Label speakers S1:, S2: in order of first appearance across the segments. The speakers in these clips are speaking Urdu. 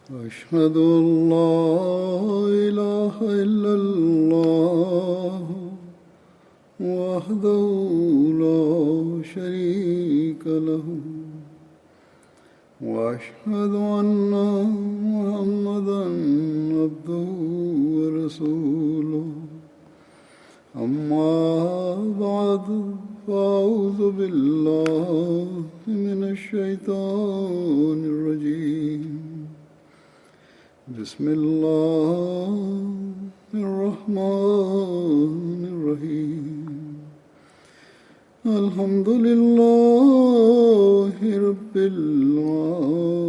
S1: أشهد أن لا إله إلا الله وحده لا شريك له وأشهد أن محمدا عبده ورسوله أما بعد فأعوذ بالله من الشيطان الرجيم بسم الله الرحمن الرحيم الحمد لله رب العالمين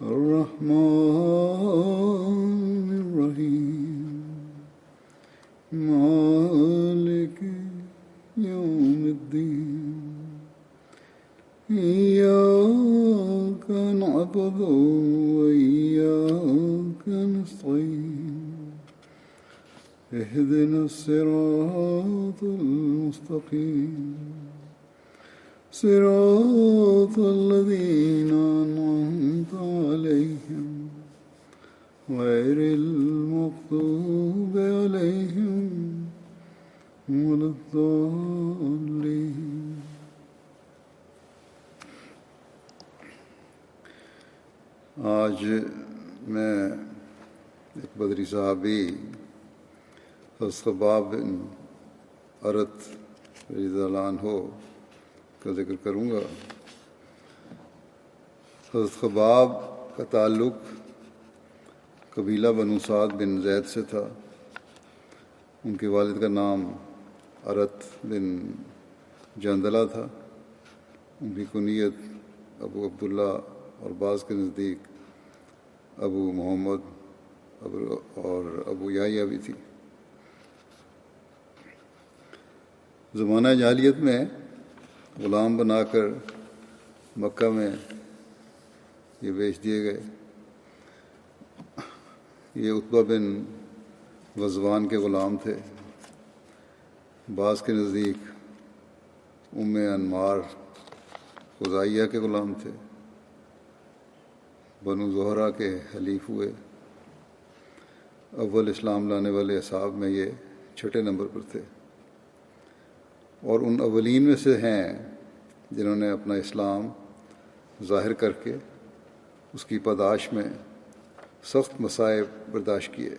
S1: الرحمن الرحيم مالك يوم الدين إياك نعبد وإياك نستعين اهدنا الصراط المستقيم صراط الذين أنعمت عليهم غير المغضوب عليهم ولا الضالين. آج میں ایک بدری صحابی حضرت خباب بن ارت رضی اللہ عنہ کا ذکر کروں گا. حضرت خباب کا تعلق قبیلہ بنو سعد بن زید سے تھا. ان کے والد کا نام ارت بن جندلہ تھا. ان کی کنیت ابو عبداللہ اور بعض کے نزدیک ابو محمد اور ابو یحییٰ بھی تھی. زمانہ جاہلیت میں غلام بنا کر مکہ میں یہ بیچ دیے گئے. یہ عتبہ بن غزوان کے غلام تھے. بعض کے نزدیک ام انمار خزائیہ کے غلام تھے. بنو زہرہ کے حلیف ہوئے. اول اسلام لانے والے اصحاب میں یہ چھٹے نمبر پر تھے اور ان اولین میں سے ہیں جنہوں نے اپنا اسلام ظاہر کر کے اس کی پاداش میں سخت مصائب برداشت کیے.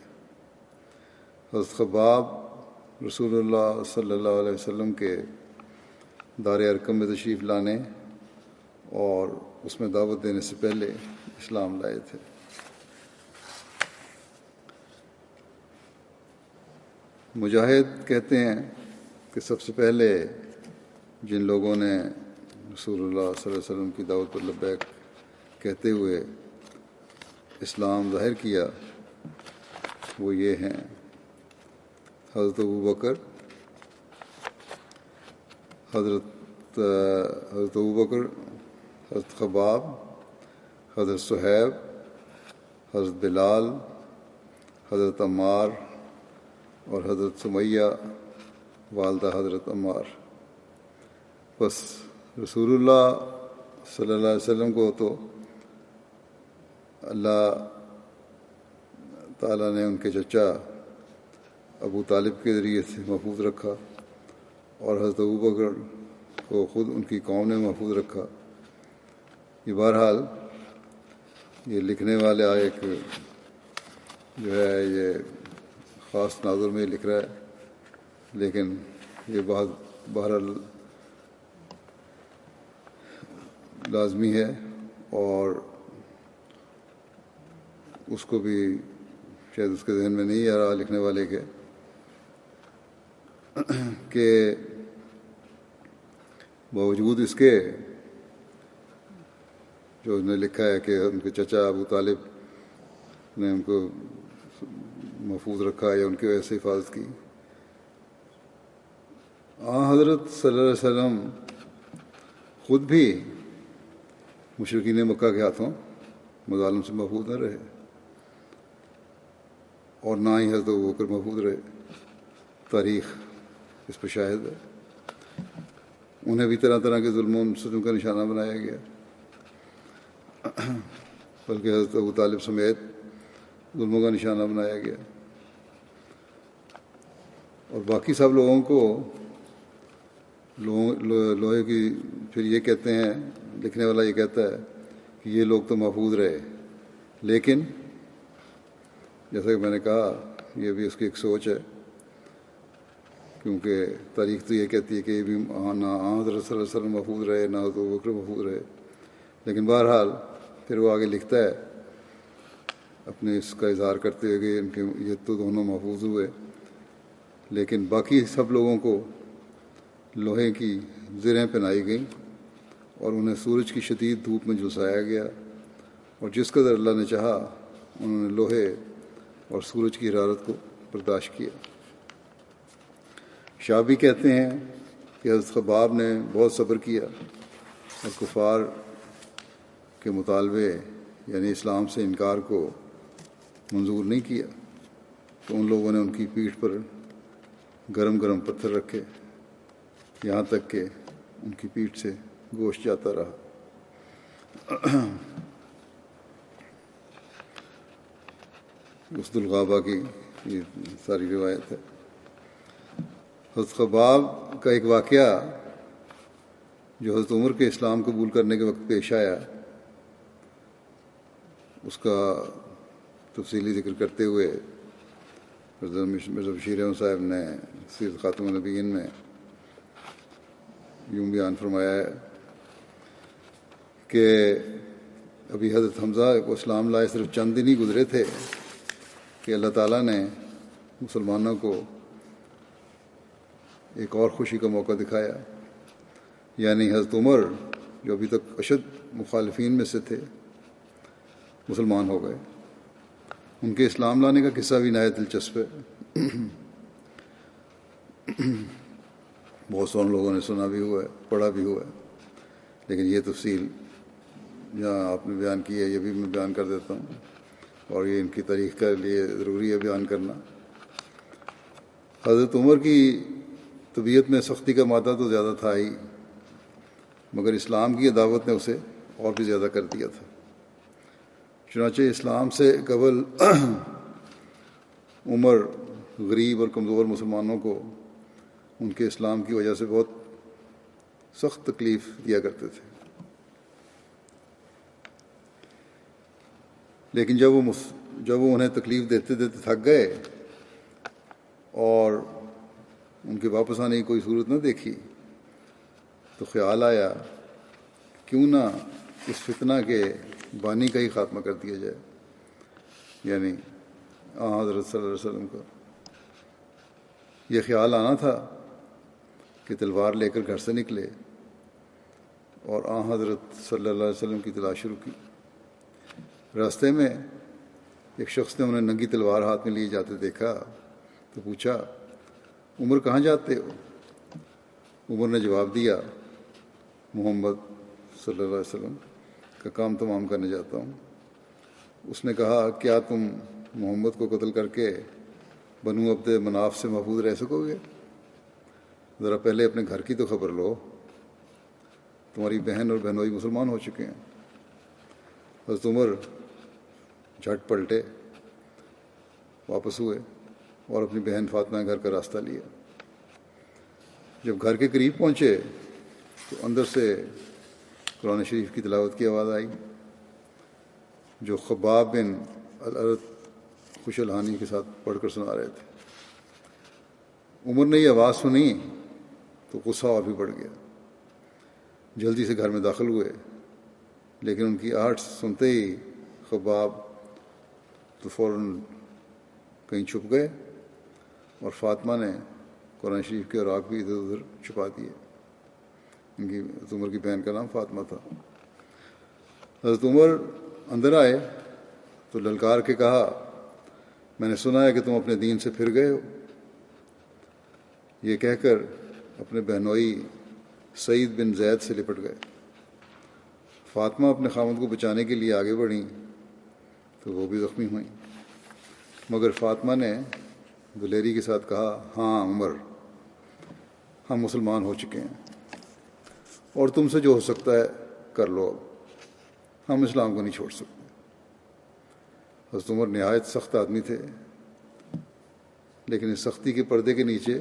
S1: حضرت خباب رسول اللہ صلی اللہ علیہ وسلم کے دار ارقم میں تشریف لانے اور اس میں دعوت دینے سے پہلے اسلام لائے تھے. مجاہد کہتے ہیں کہ سب سے پہلے جن لوگوں نے رسول اللہ صلی اللہ علیہ وسلم کی دعوت پر لبیک کہتے ہوئے اسلام ظاہر کیا وہ یہ ہیں: حضرت ابوبکر، حضرت ابوبکر، حضرت خباب، حضرت صہیب، حضرت بلال، حضرت عمار اور حضرت سمیہ والدہ حضرت عمار. بس رسول اللہ صلی اللہ علیہ وسلم کو تو اللہ تعالیٰ نے ان کے چچا ابو طالب کے ذریعے سے محفوظ رکھا اور حضرت ابوبکر کو خود ان کی قوم نے محفوظ رکھا. یہ بہرحال یہ لکھنے والا ایک جو ہے یہ خاص تناظر میں لکھ رہا ہے، لیکن یہ بہرحال لازمی ہے اور اس کو بھی شاید اس کے ذہن میں نہیں آ رہا لکھنے والے کے کہ باوجود اس کے جو انہوں نے لکھا ہے کہ ان کے چچا ابو طالب نے ان کو محفوظ رکھا یا ان کی وجہ سے حفاظت کی. حضرت صلی اللہ علیہ وسلم خود بھی مشرکین مکہ کے ہاتھوں مظالم سے محفوظ نہ رہے اور نہ ہی حضرت ابوبکر محفوظ رہے. تاریخ اس پہ شاہد ہے. انہیں بھی طرح طرح کے ظلم و ستم کا نشانہ بنایا گیا. بلکہ حضرت ابو طالب سمیت ظلموں کا نشانہ بنایا گیا، اور باقی سب لوگوں کو لوہے کی پھر یہ کہتے ہیں، لکھنے والا یہ کہتا ہے کہ یہ لوگ تو محفوظ رہے، لیکن جیسا کہ میں نے کہا یہ بھی اس کی ایک سوچ ہے، کیونکہ تاریخ تو یہ کہتی ہے کہ یہ بھی نہ حضرت صلی اللہ علیہ وسلم محفوظ رہے نہ حضرت ابوبکر محفوظ رہے، لیکن بہرحال پھر وہ آگے لکھتا ہے اپنے اس کا اظہار کرتے ہوئے کہ ان کے یہ تو دونوں محفوظ ہوئے، لیکن باقی سب لوگوں کو لوہے کی زرہیں پہنائی گئیں اور انہیں سورج کی شدید دھوپ میں جھلسایا گیا، اور جس قدر اللہ نے چاہا انہوں نے لوہے اور سورج کی حرارت کو برداشت کیا۔ شعبی کہتے ہیں کہ حضرت خباب نے بہت صبر کیا اور کفار کے مطالبے یعنی اسلام سے انکار کو منظور نہیں کیا، تو ان لوگوں نے ان کی پیٹھ پر گرم گرم پتھر رکھے یہاں تک کہ ان کی پیٹھ سے گوشت جاتا رہا۔ اسد الغابہ کی یہ ساری روایت ہے۔ حضرت خباب کا ایک واقعہ جو حضرت عمر کے اسلام قبول کرنے کے وقت پیش آیا، اس کا تفصیلی ذکر کرتے ہوئے حضرت مرزا بشیر احمد صاحب نے سیرت خاتم النبیین میں یوں بیان فرمایا ہے کہ ابھی حضرت حمزہ کو اسلام لائے صرف چند دن ہی گزرے تھے کہ اللہ تعالیٰ نے مسلمانوں کو ایک اور خوشی کا موقع دکھایا، یعنی حضرت عمر جو ابھی تک اشد مخالفین میں سے تھے مسلمان ہو گئے۔ ان کے اسلام لانے کا قصہ بھی نہایت دلچسپ ہے، بہت سارے لوگوں نے سنا بھی ہوا ہے، پڑھا بھی ہوا ہے، لیکن یہ تفصیل جہاں آپ نے بیان کی ہے یہ بھی میں بیان کر دیتا ہوں، اور یہ ان کی تاریخ کے لیے ضروری ہے بیان کرنا۔ حضرت عمر کی طبیعت میں سختی کا مادہ تو زیادہ تھا ہی، مگر اسلام کی دعوت نے اسے اور بھی زیادہ کر دیا تھا۔ چنانچہ اسلام سے قبل عمر غریب اور کمزور مسلمانوں کو ان کے اسلام کی وجہ سے بہت سخت تکلیف دیا کرتے تھے، لیکن جب وہ انہیں تکلیف دیتے دیتے تھک گئے اور ان کے واپس آنے کی کوئی صورت نہ دیکھی تو خیال آیا کیوں نہ اس فتنہ کے بانی کا ہی خاتمہ کر دیا جائے، یعنی حضرت صلی اللہ علیہ وسلم کا۔ یہ خیال آنا تھا کہ تلوار لے کر گھر سے نکلے اور حضرت صلی اللہ علیہ وسلم کی تلاش شروع کی۔ راستے میں ایک شخص نے انہیں ننگی تلوار ہاتھ میں لیے جاتے دیکھا تو پوچھا، عمر کہاں جاتے ہو؟ عمر نے جواب دیا، محمد صلی اللہ علیہ وسلم کا کام تمام کرنے جاتا ہوں۔ اس نے کہا، کیا تم محمد کو قتل کر کے بنو عبد مناف سے محفوظ رہ سکو گے؟ ذرا پہلے اپنے گھر کی تو خبر لو، تمہاری بہن اور بہنوئی مسلمان ہو چکے ہیں۔ حضرت عمر جھٹ پلٹے، واپس ہوئے اور اپنی بہن فاطمہ گھر کا راستہ لیا۔ جب گھر کے قریب پہنچے تو اندر سے قرآن شریف کی تلاوت کی آواز آئی جو خباب بن الارت خوش الحانی کے ساتھ پڑھ کر سنا رہے تھے۔ عمر نے یہ آواز سنی تو غصہ اور بھی بڑھ گیا، جلدی سے گھر میں داخل ہوئے، لیکن ان کی آہٹ سنتے ہی خباب تو فوراً کہیں چھپ گئے اور فاطمہ نے قرآن شریف کے اوراق بھی ادھر ادھر چھپا دیے۔ ان کی حضرت عمر کی بہن کا نام فاطمہ تھا۔ حضرت عمر اندر آئے تو للکار کے کہا، میں نے سنا ہے کہ تم اپنے دین سے پھر گئے ہو۔ یہ کہہ کر اپنے بہنوئی سعید بن زید سے لپٹ گئے۔ فاطمہ اپنے خاوند کو بچانے کے لیے آگے بڑھیں تو وہ بھی زخمی ہوئیں، مگر فاطمہ نے دلیری کے ساتھ کہا، ہاں عمر، ہم مسلمان ہو چکے ہیں اور تم سے جو ہو سکتا ہے کر لو۔ اب ہم اسلام کو نہیں چھوڑ سکتے۔ حضرت عمر نہایت سخت آدمی تھے، لیکن اس سختی کے پردے کے نیچے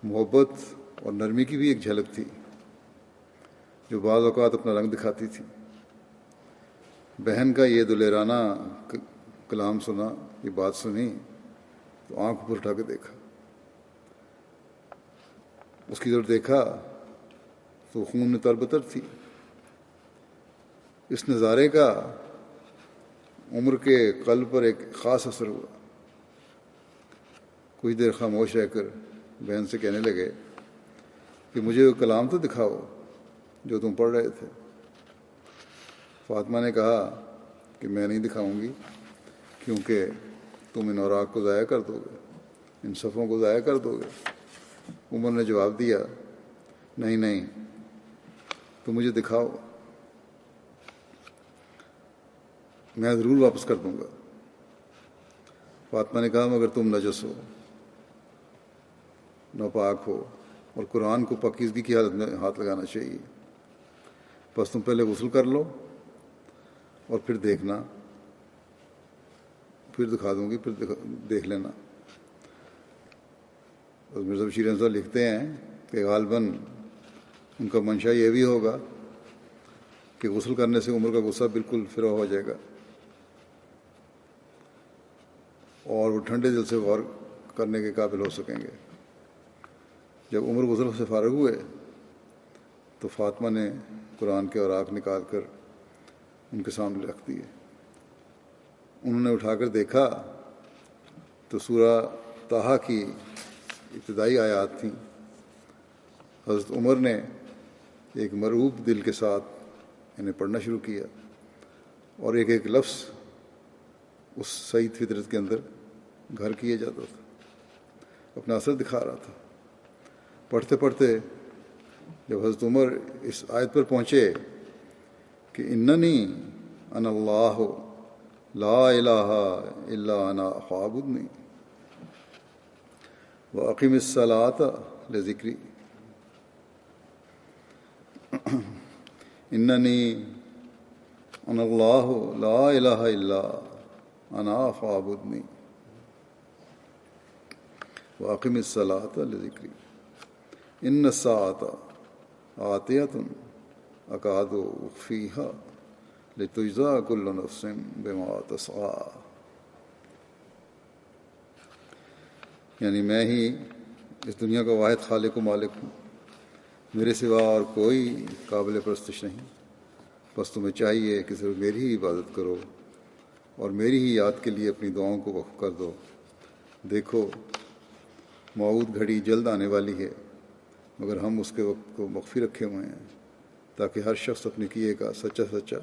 S1: محبت اور نرمی کی بھی ایک جھلک تھی جو بعض اوقات اپنا رنگ دکھاتی تھی۔ بہن کا یہ دلیرانہ کلام سنا، یہ بات سنی تو آنکھ اوپر اٹھا کے دیکھا، اس کی طرف دیکھا تو خون میں تربتر تھی۔ اس نظارے کا عمر کے قلب پر ایک خاص اثر ہوا۔ کچھ دیر خاموش رہ کر بہن سے کہنے لگے کہ مجھے وہ کلام تو دکھاؤ جو تم پڑھ رہے تھے۔ فاطمہ نے کہا کہ میں نہیں دکھاؤں گی، کیونکہ تم ان اوراق کو ضائع کر دو گے، ان صفوں کو ضائع کر دو گے۔ عمر نے جواب دیا، نہیں نہیں، تم مجھے دکھاؤ، میں ضرور واپس کر دوں گا۔ فاطمہ نے کہا مگر تم نجس ہو، ناپاک ہو، اور قرآن کو پاکیزگی کی حالت میں ہاتھ لگانا چاہیے، بس تم پہلے غسل کر لو اور پھر دیکھنا، پھر دکھا دوں گی، پھر دیکھ لینا۔ اور مرزا بشیر احمد صاحب لکھتے ہیں کہ غالباً ان کا منشا یہ بھی ہوگا کہ غسل کرنے سے عمر کا غصہ بالکل فرا ہو جائے گا اور وہ ٹھنڈے دل سے غور کرنے کے قابل ہو سکیں گے۔ جب عمر غسل سے فارغ ہوئے تو فاطمہ نے قرآن کے اوراق نکال کر ان کے سامنے رکھ دیے۔ انہوں نے اٹھا کر دیکھا تو سورہ طٰہٰ کی ابتدائی آیات تھیں۔ حضرت عمر نے ایک مرعوب دل کے ساتھ انہیں پڑھنا شروع کیا، اور ایک ایک لفظ اس سعید فطرت کے اندر گھر کیے جاتا تھا، اپنا اثر دکھا رہا تھا۔ پڑھتے پڑھتے جب حضرت عمر اس آیت پر پہنچے کہ اننی انا اللہ لا الہ الا انا فاعبدنی واقم الصلاۃ لذکری، اننی انا اللہ لا الہ الا انا فاعبدنی واقم الصلاۃ لذکری ان الساعۃ آتیۃ اکاد اخفیہا لتجزی کل نفس بما تسعی، یعنی میں ہی اس دنیا کا واحد خالق و مالک ہوں، میرے سوا اور کوئی قابل پرستش نہیں، بس تمہیں چاہیے کہ صرف میری ہی عبادت کرو اور میری ہی یاد کے لیے اپنی دعاؤں کو وقف کر دو۔ دیکھو موعود گھڑی جلد آنے والی ہے، مگر ہم اس کے وقت کو مخفی رکھے ہوئے ہیں تاکہ ہر شخص اپنے کیے کا سچا سچا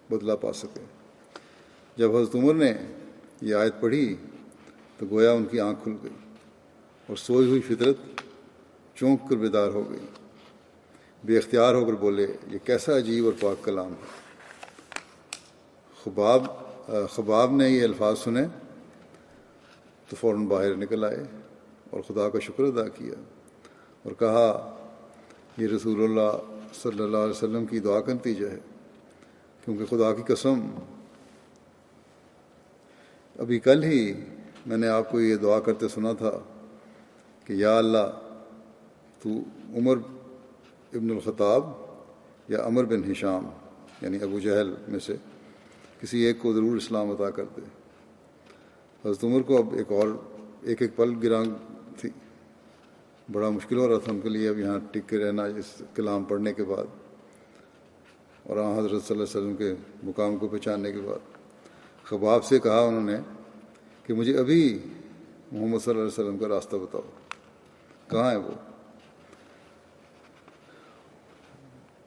S1: بدلہ پا سکے۔ جب حضرت عمر نے یہ آیت پڑھی تو گویا ان کی آنکھ کھل گئی اور سوئی ہوئی فطرت چونک کر بیدار ہو گئی۔ بے اختیار ہو کر بولے، یہ کیسا عجیب اور پاک کلام ہے۔ خباب نے یہ الفاظ سنے تو فوراً باہر نکل آئے اور خدا کا شکر ادا کیا اور کہا یہ رسول اللہ صلی اللہ علیہ وسلم کی دعا کا نتیجہ ہے، کیونکہ خدا کی قسم ابھی کل ہی میں نے آپ کو یہ دعا کرتے سنا تھا کہ یا اللہ تو عمر ابن الخطاب یا عمر بن ہشام یعنی ابو جہل میں سے کسی ایک کو ضرور اسلام عطا کر دے۔ حضرت عمر کو اب ایک پل گراں تھی، بڑا مشکل ہو رہا تھا ان کے لیے اب یہاں ٹک کے رہنا اس کلام پڑھنے کے بعد اور حضرت صلی اللہ علیہ وسلم کے مقام کو پہچاننے کے بعد۔ خباب سے کہا انہوں نے کہ مجھے ابھی محمد صلی اللہ علیہ وسلم کا راستہ بتاؤ، کہاں ہے وہ؟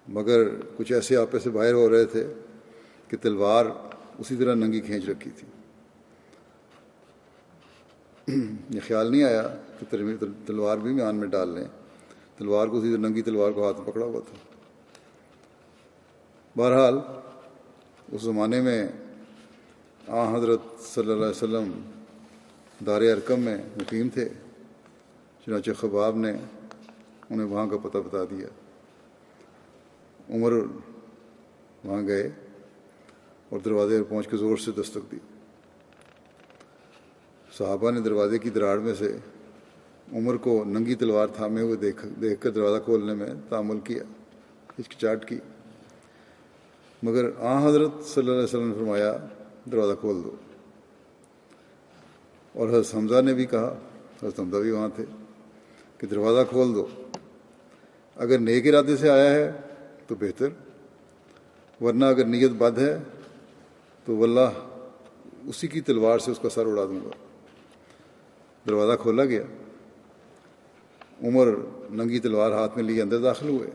S1: مگر کچھ ایسے آپے سے باہر ہو رہے تھے کہ تلوار اسی طرح ننگی کھینچ رکھی تھی۔ یہ خیال نہیں آیا کہ تلوار بھی میان میں ڈال لیں، تلوار کو اسی طرح ننگی تلوار کو ہاتھ میں پکڑا ہوا تھا۔ بہرحال اس زمانے میں حضرت صلی اللہ علیہ وسلم دار ارقم میں مقیم تھے، چنانچہ خباب نے انہیں وہاں کا پتہ بتا دیا۔ عمر وہاں گئے اور دروازے پر پہنچ کے زور سے دستک دی۔ صحابہ نے دروازے کی دراڑ میں سے عمر کو ننگی تلوار تھامے ہوئے دیکھ کر دروازہ کھولنے میں تامل کیا، ہچکچاہٹ کی، مگر حضرت صلی اللہ علیہ وسلم نے فرمایا دروازہ کھول دو۔ اور حضرت حمزہ نے بھی کہا، حضرت حمزہ بھی وہاں تھے، کہ دروازہ کھول دو، اگر نیک ارادے سے آیا ہے تو بہتر، ورنہ اگر نیت بد ہے تو واللہ اسی کی تلوار سے اس کا سر اڑا دوں گا۔ دروازہ کھولا گیا، عمر ننگی تلوار ہاتھ میں لیے اندر داخل ہوئے۔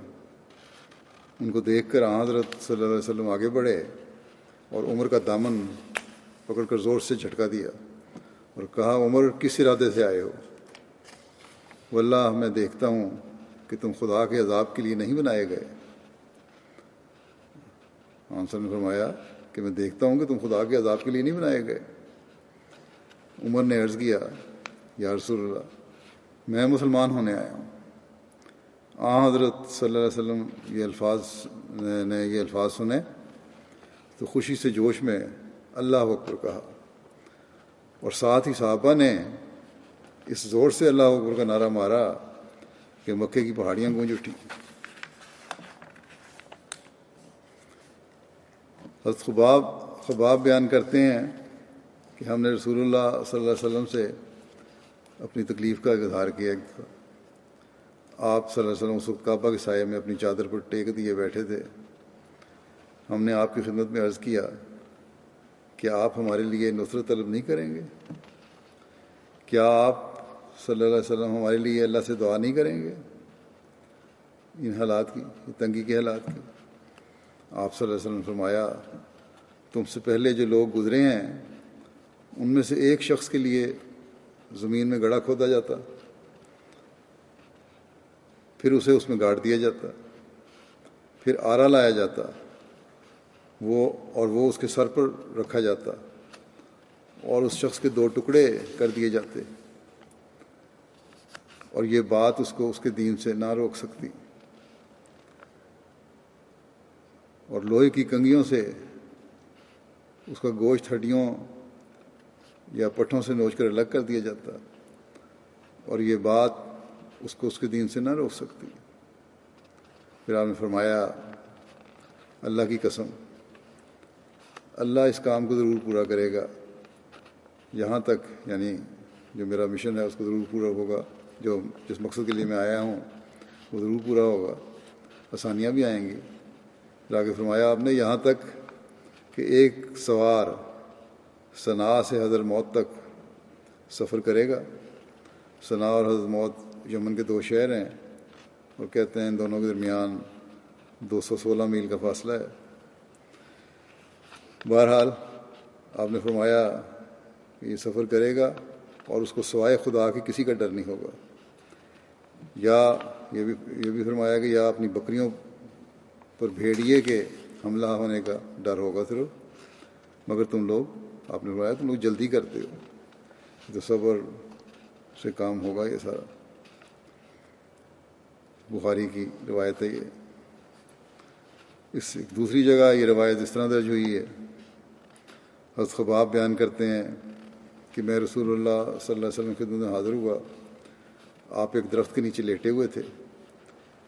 S1: ان کو دیکھ کر حضرت صلی اللہ علیہ وسلم آگے بڑھے اور عمر کا دامن پکڑ کر زور سے جھٹکا دیا اور کہا، عمر کس ارادے سے آئے ہو؟ واللہ میں دیکھتا ہوں کہ تم خدا کے عذاب کے لیے نہیں بنائے گئے۔ آنسر نے فرمایا کہ میں دیکھتا ہوں کہ تم خدا کے عذاب کے لیے نہیں بنائے گئے۔ عمر نے عرض کیا، یا رسول اللہ، میں مسلمان ہونے آیا ہوں۔ حضرت صلی اللہ علیہ وسلم یہ الفاظ سنے تو خوشی سے جوش میں اللہ اکبر کہا، اور ساتھ ہی صحابہ نے اس زور سے اللہ اکبر کا نعرہ مارا کہ مکے کی پہاڑیاں گونج اٹھی۔ حضرت خباب بیان کرتے ہیں کہ ہم نے رسول اللہ صلی اللہ علیہ وسلم سے اپنی تکلیف کا اظہار کیا۔ آپ صلی اللہ علیہ وسلم اس وقت کعبہ کے سائے میں اپنی چادر پر ٹیک دیے بیٹھے تھے۔ ہم نے آپ کی خدمت میں عرض کیا کہ آپ ہمارے لیے نصرت طلب نہیں کریں گے؟ کیا آپ صلی اللہ علیہ وسلم ہمارے لیے اللہ سے دعا نہیں کریں گے ان حالات کی، تنگی کے حالات کی؟ آپ صلی اللہ علیہ وسلم نے فرمایا، تم سے پہلے جو لوگ گزرے ہیں ان میں سے ایک شخص کے لیے زمین میں گڑھا کھودا جاتا، پھر اسے اس میں گاڑ دیا جاتا، پھر آرا لایا جاتا وہ اس کے سر پر رکھا جاتا اور اس شخص کے 2 ٹکڑے کر دیے جاتے، اور یہ بات اس کو اس کے دین سے نہ روک سکتی، اور لوہے کی کنگھیوں سے اس کا گوشت ہڈیوں یا پٹھوں سے نوچ کر الگ کر دیا جاتا، اور یہ بات اس کو اس کے دین سے نہ روک سکتی۔ پھر آپ نے فرمایا، اللہ کی قسم، اللہ اس کام کو ضرور پورا کرے گا، یہاں تک یعنی جو میرا مشن ہے اس کو ضرور پورا ہوگا، جس مقصد کے لیے میں آیا ہوں وہ ضرور پورا ہوگا، آسانیاں بھی آئیں گی۔ پھر آگے فرمایا آپ نے، یہاں تک کہ ایک سوار صنعاء سے حضرت موت تک سفر کرے گا۔ صنعاء اور حضرت موت یمن کے 2 شہر ہیں، اور کہتے ہیں ان دونوں کے درمیان 216 میل کا فاصلہ ہے۔ بہرحال آپ نے فرمایا کہ یہ سفر کرے گا اور اس کو سوائے خدا کے کسی کا ڈر نہیں ہوگا، یا یہ بھی فرمایا کہ یا اپنی بکریوں پر بھیڑیے کے حملہ ہونے کا ڈر ہوگا صرف، مگر تم لوگ، آپ نے فرمایا تم لوگ جلدی کرتے ہو، تو صبر سے کام ہوگا۔ یہ سارا بخاری کی روایت ہے۔ یہ اس دوسری جگہ یہ روایت اس طرح درج ہوئی ہے، حضرت خباب بیان کرتے ہیں کہ میں رسول اللہ صلی اللہ علیہ وسلم کی خدمت میں حاضر ہوا۔ آپ ایک درخت کے نیچے لیٹے ہوئے تھے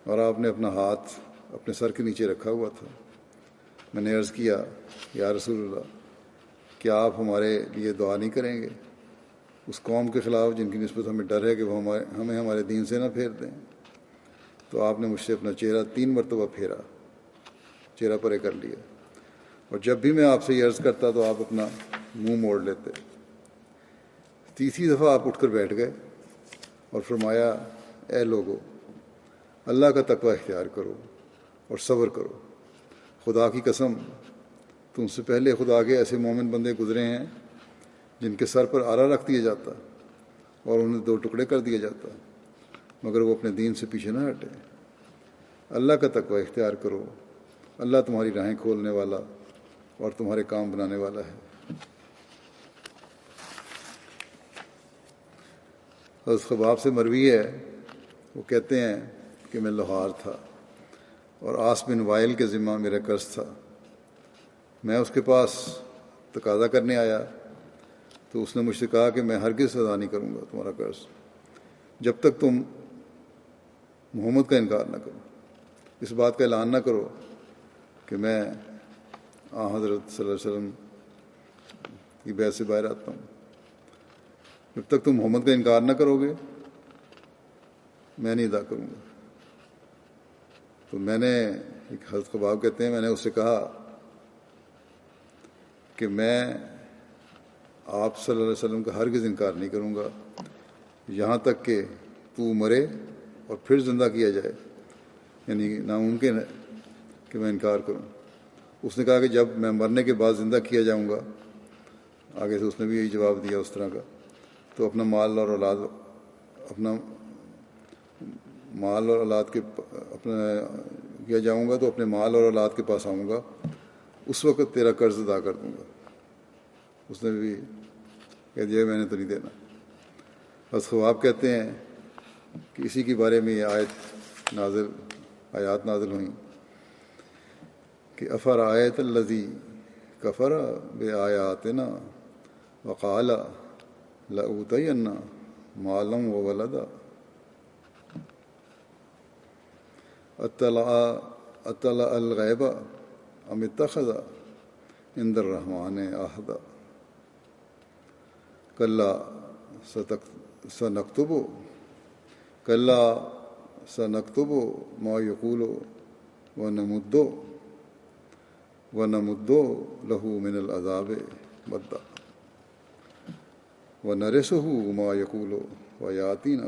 S1: اور آپ نے اپنا ہاتھ اپنے سر کے نیچے رکھا ہوا تھا۔ میں نے عرض کیا، یا رسول اللہ، کیا آپ ہمارے لیے دعا نہیں کریں گے اس قوم کے خلاف جن کی نسبت ہمیں ڈر ہے کہ وہ ہمیں ہمارے دین سے نہ پھیر دیں؟ تو آپ نے مجھ سے اپنا چہرہ 3 مرتبہ پھیرا، چہرہ پرے کر لیا، اور جب بھی میں آپ سے یہ عرض کرتا تو آپ اپنا منہ موڑ لیتے۔ تیسری دفعہ آپ اٹھ کر بیٹھ گئے اور فرمایا، اے لوگو، اللہ کا تقوی اختیار کرو اور صبر کرو، خدا کی قسم تم سے پہلے خدا کے ایسے مومن بندے گزرے ہیں جن کے سر پر آرا رکھ دیا جاتا اور انہیں 2 ٹکڑے کر دیا جاتا، مگر وہ اپنے دین سے پیچھے نہ ہٹے۔ اللہ کا تقوی اختیار کرو، اللہ تمہاری راہیں کھولنے والا اور تمہارے کام بنانے والا ہے۔ حضرت خباب سے مروی ہے، وہ کہتے ہیں کہ میں لوہار تھا اور آس بن وائل کے ذمہ میرا قرض تھا۔ میں اس کے پاس تقاضا کرنے آیا تو اس نے مجھ سے کہا کہ میں ہرگز ادا نہیں کروں گا تمہارا قرض جب تک تم محمد کا انکار نہ کرو، اس بات کا اعلان نہ کرو کہ میں حضرت صلی اللہ علیہ وسلم کی بیعت سے باہر آتا ہوں۔ جب تک تم محمد کا انکار نہ کرو گے میں نہیں ادا کروں گا۔ تو میں نے، ایک حضرت خباب کہتے ہیں، میں نے اس سے کہا کہ میں آپ صلی اللہ علیہ وسلم کا ہرگز انکار نہیں کروں گا یہاں تک کہ تو مرے اور پھر زندہ کیا جائے، یعنی ناممکن ہے کہ میں انکار کروں۔ اس نے کہا کہ جب میں مرنے کے بعد زندہ کیا جاؤں گا، آگے سے اس نے بھی یہی جواب دیا اس طرح کا، تو اپنا مال اور اولاد کے اپنا کیا جاؤں گا تو اپنے مال اور اولاد کے پاس آؤں گا، اس وقت تیرا قرض ادا کر دوں گا۔ اس نے بھی کہہ دیا میں نے تو نہیں دینا۔ بس خواب کہتے ہیں کہ اسی کے بارے میں یہ آیات نازل ہوئیں کہ افرأیت الذی کفر بآیاتنا وقال لأوتین مالا وولدا اطلع الغیب ام اتخذ عند الرحمن عہدا کلا سنکتب ما یقول ونمد له من العذاب مدا ونرثه ما یقول ویاتینا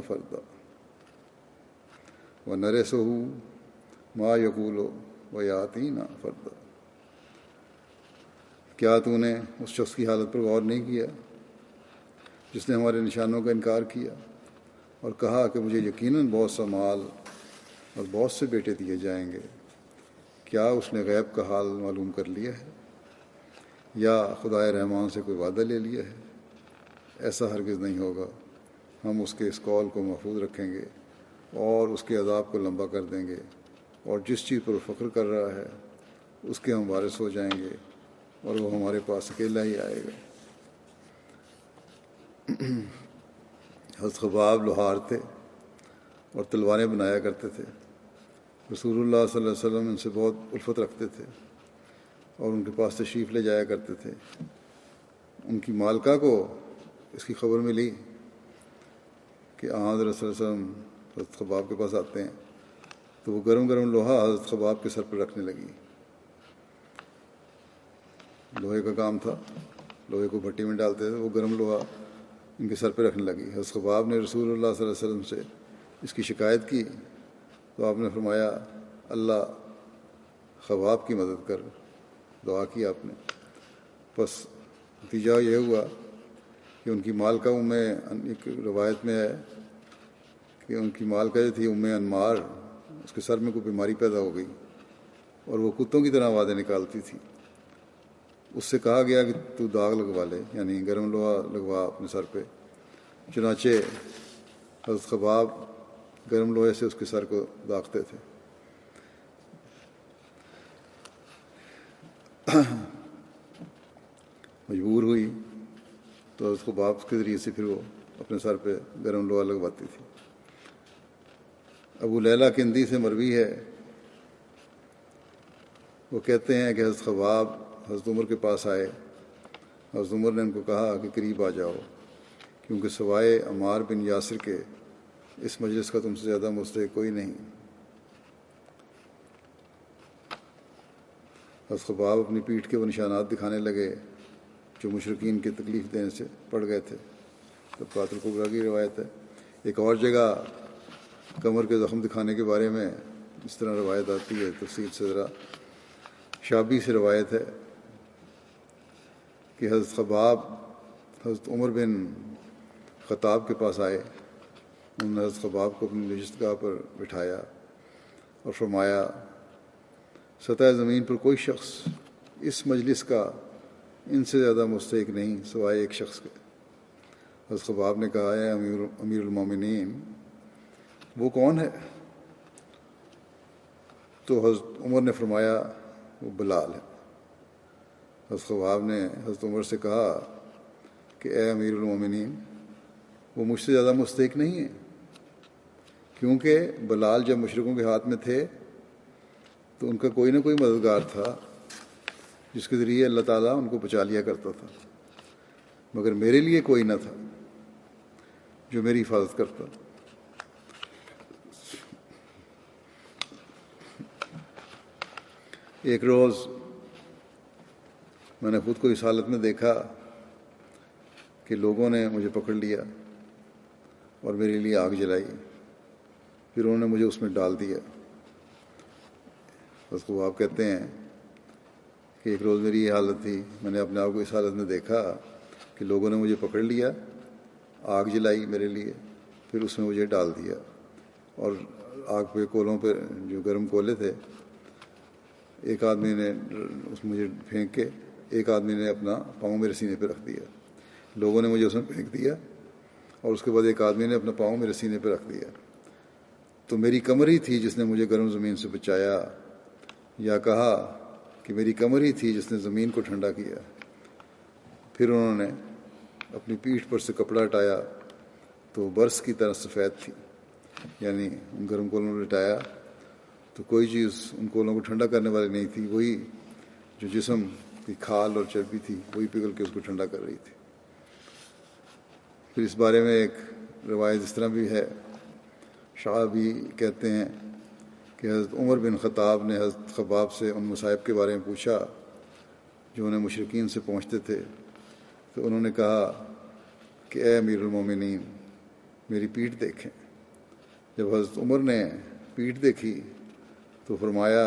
S1: فردا کیا تو نے اس شخص کی حالت پر غور نہیں کیا جس نے ہمارے نشانوں کا انکار کیا اور کہا کہ مجھے یقیناً بہت سا مال اور بہت سے بیٹے دیے جائیں گے؟ کیا اس نے غیب کا حال معلوم کر لیا ہے یا خدائے رحمان سے کوئی وعدہ لے لیا ہے؟ ایسا ہرگز نہیں ہوگا۔ ہم اس کے اس قول کو محفوظ رکھیں گے اور اس کے عذاب کو لمبا کر دیں گے، اور جس چیز پر وہ فخر کر رہا ہے اس کے ہم وارث ہو جائیں گے اور وہ ہمارے پاس اکیلا ہی آئے گا۔ حضرت خباب لوہار تھے اور تلواریں بنایا کرتے تھے۔ رسول اللہ صلی اللہ علیہ وسلم ان سے بہت الفت رکھتے تھے اور ان کے پاس تشریف لے جایا کرتے تھے۔ ان کی مالکہ کو اس کی خبر ملی کہ حضرت صلی اللہ علیہ وسلم حضرت خباب کے پاس آتے ہیں، تو وہ گرم گرم لوہا حضرت خباب کے سر پر رکھنے لگی۔ لوہے کا کام تھا، لوہے کو بھٹی میں ڈالتے تھے، وہ گرم لوہا ان کے سر پہ رکھنے لگی۔ حضرت خباب نے رسول اللہ صلی اللہ علیہ وسلم سے اس کی شکایت کی تو آپ نے فرمایا اللہ خباب کی مدد کر، دعا کی آپ نے۔ بس نتیجہ یہ ہوا کہ ان کی مالکہ ایک روایت میں ہے کہ ان کی مالکہ جو تھی انمار، اس کے سر میں کوئی بیماری پیدا ہو گئی اور وہ کتوں کی طرح آوازیں نکالتی تھی۔ اس سے کہا گیا کہ تو داغ لگوا لے، یعنی گرم لوہا لگوا اپنے سر پہ۔ چنانچہ حضرت خباب گرم لوہے سے اس کے سر کو داغتے تھے۔ مجبور ہوئی تو حضرت خباب کے ذریعے سے پھر وہ اپنے سر پہ گرم لوہا لگواتی تھی۔ ابو لیلہ کندی سے مروی ہے، وہ کہتے ہیں کہ حضرت خباب حضرت عمر کے پاس آئے۔ حضرت عمر نے ان کو کہا کہ قریب آ جاؤ، کیونکہ سوائے عمار بن یاسر کے اس مجلس کا تم سے زیادہ مستحق کوئی نہیں۔ حضرت خباب اپنی پیٹھ کے وہ نشانات دکھانے لگے جو مشرکین کے تکلیف دینے سے پڑ گئے تھے۔ طبقات الکبریٰ کی روایت ہے۔ ایک اور جگہ کمر کے زخم دکھانے کے بارے میں اس طرح روایت آتی ہے، تفصیل سے ذرا شابی سے روایت ہے کہ حضرت خباب حضرت عمر بن خطاب کے پاس آئے۔ انہوں نے حضرت خباب کو اپنی نشست گاہ پر بٹھایا اور فرمایا سطح زمین پر کوئی شخص اس مجلس کا ان سے زیادہ مستحق نہیں سوائے ایک شخص کے۔ حضرت خباب نے کہا ہے امیر المومنین وہ کون ہے؟ تو حضرت عمر نے فرمایا وہ بلال ہے۔ حضرت خباب نے حضرت عمر سے کہا کہ اے امیر المومنین، وہ مجھ سے زیادہ مستحق نہیں ہے، کیونکہ بلال جب مشرکوں کے ہاتھ میں تھے تو ان کا کوئی نہ کوئی مددگار تھا جس کے ذریعے اللہ تعالیٰ ان کو بچا لیا کرتا تھا، مگر میرے لیے کوئی نہ تھا جو میری حفاظت کرتا۔ ایک روز میں نے خود کو اس حالت میں دیکھا کہ لوگوں نے مجھے پکڑ لیا اور میرے لیے آگ جلائی، پھر انہوں نے مجھے اس میں ڈال دیا۔ بس کو آپ کہتے ہیں کہ ایک روز میری یہ حالت تھی، میں نے اپنے آپ کو اس حالت میں دیکھا کہ لوگوں نے مجھے پکڑ لیا، آگ جلائی میرے لیے، پھر اس میں مجھے ڈال دیا، اور آگ پہ کولوں پہ جو گرم کولے تھے، ایک آدمی نے اس مجھے پھینک کے ایک آدمی نے اپنا پاؤں میرے سینے پہ رکھ دیا، لوگوں نے مجھے اس میں پھینک دیا، اور اس کے بعد ایک آدمی نے اپنا پاؤں میرے سینے پہ رکھ دیا۔ تو میری کمر ہی تھی جس نے مجھے گرم زمین سے بچایا، یا کہا کہ میری کمر ہی تھی جس نے زمین کو ٹھنڈا کیا۔ پھر انہوں نے اپنی پیٹھ پر سے کپڑا ہٹایا تو برس کی طرح سفید تھی، یعنی ان گرم کولوں نے لٹایا تو کوئی چیز ان کولوں کو ٹھنڈا کرنے والی نہیں تھی، وہی جو جسم کی کھال اور چربی تھی وہی پگھل کے اس کو ٹھنڈا کر رہی تھی۔ پھر اس بارے میں ایک روایت اس طرح بھی ہے، شاہ بھی کہتے ہیں کہ حضرت عمر بن خطاب نے حضرت خباب سے ان مصائب کے بارے میں پوچھا جو انہیں مشرکین سے پہنچتے تھے، تو انہوں نے کہا کہ اے امیر المومنین، میری پیٹھ دیکھیں۔ جب حضرت عمر نے پیٹھ دیکھی تو فرمایا